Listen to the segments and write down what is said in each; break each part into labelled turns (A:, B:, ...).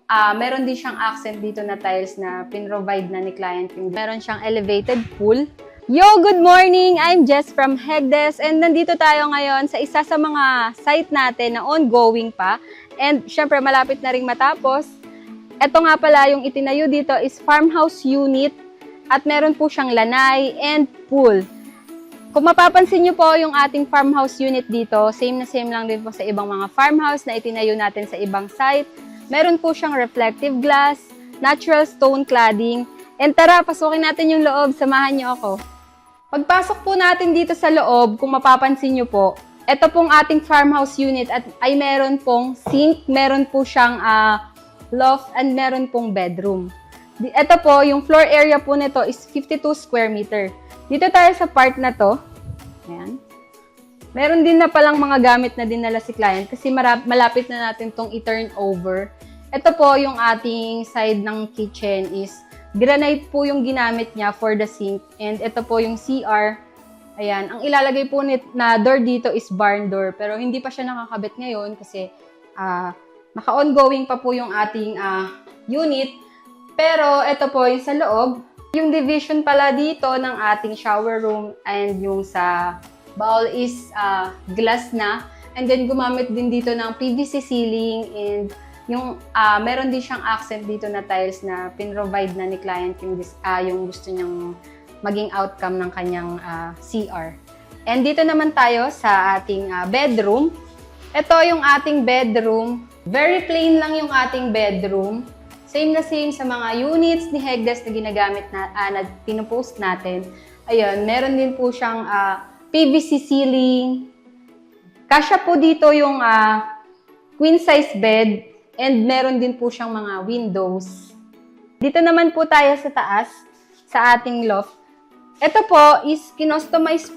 A: Meron din siyang accent dito na tiles na pin-provide na ni client. Meron siyang elevated pool. Yo, good morning! I'm Jess from Hegdes and nandito tayo ngayon sa isa sa mga site natin na ongoing pa. And syempre malapit na ring matapos. Ito nga pala yung itinayo dito is farmhouse unit at meron po siyang lanay and pool. Kung mapapansin nyo po yung ating farmhouse unit dito, same na same lang din po sa ibang mga farmhouse na itinayo natin sa ibang site. Meron po siyang reflective glass, natural stone cladding, and tara, pasukin natin yung loob, samahan nyo ako. Pagpasok po natin dito sa loob, kung mapapansin nyo po, ito pong ating farmhouse unit at ay meron pong sink, meron po siyang loft, and meron pong bedroom. Ito po, yung floor area po nito is 52 square meter. Dito tayo sa part na to. Ayan. Meron din na palang mga gamit na dinala si client kasi malapit na natin tong i-turn over. Ito po yung ating side ng kitchen is granite po yung ginamit niya for the sink. And ito po yung CR. Ayan. Ang ilalagay po na door dito is barn door. Pero hindi pa siya nakakabit ngayon kasi naka-ongoing pa po yung ating unit. Pero ito po yung sa loob. Yung division pala dito ng ating shower room and yung sa bowl is glass na. And then gumamit din dito ng PVC ceiling and yung meron din siyang accent dito na tiles na pin-provide na ni client yung gusto niyang maging outcome ng kanyang CR. And dito naman tayo sa ating bedroom. Ito yung ating bedroom. Very plain lang yung ating bedroom. Same na same sa mga units ni Hegdes na ginagamit na pinupost natin. Ayun, meron din po siyang PVC ceiling. Kasya po dito yung queen size bed and meron din po siyang mga windows. Dito naman po tayo sa taas, sa ating loft. Ito po is pinakustomize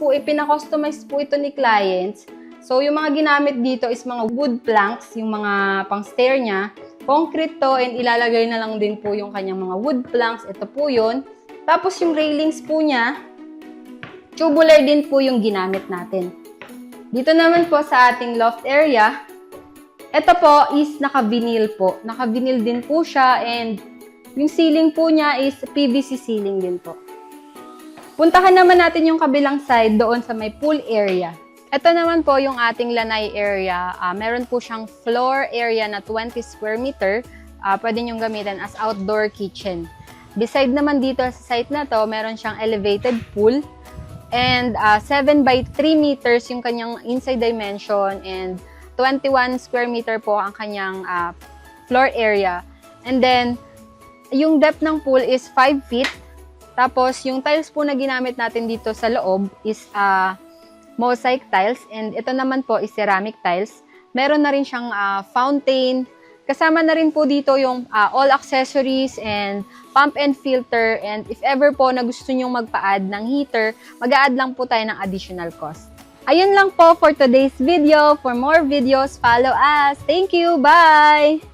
A: po ito ni clients. So yung mga ginamit dito is mga wood planks, yung mga pang stair niya. Concrete to and ilalagay na lang din po yung kanyang mga wood planks. Ito po yun. Tapos yung railings po niya, tubular din po yung ginamit natin. Dito naman po sa ating loft area, ito po is naka-vinyl po. Naka-vinyl din po siya and yung ceiling po niya is PVC ceiling din po. Puntahan naman natin yung kabilang side doon sa may pool area. Ito naman po yung ating lanay area. Meron po siyang floor area na 20 square meter. Pwede niyong gamitin as outdoor kitchen. Beside naman dito sa site na to, meron siyang elevated pool. And 7 by 3 meters yung kanyang inside dimension. And 21 square meter po ang kanyang floor area. And then, yung depth ng pool is 5 feet. Tapos, yung tiles po na ginamit natin dito sa loob is mosaic tiles and ito naman po is ceramic tiles. Meron na rin siyang fountain. Kasama na rin po dito yung all accessories and pump and filter, and if ever po na gusto nyong magpa-add ng heater, mag-a-add lang po tayo ng additional cost. Ayun lang po for today's video. For more videos, follow us. Thank you. Bye!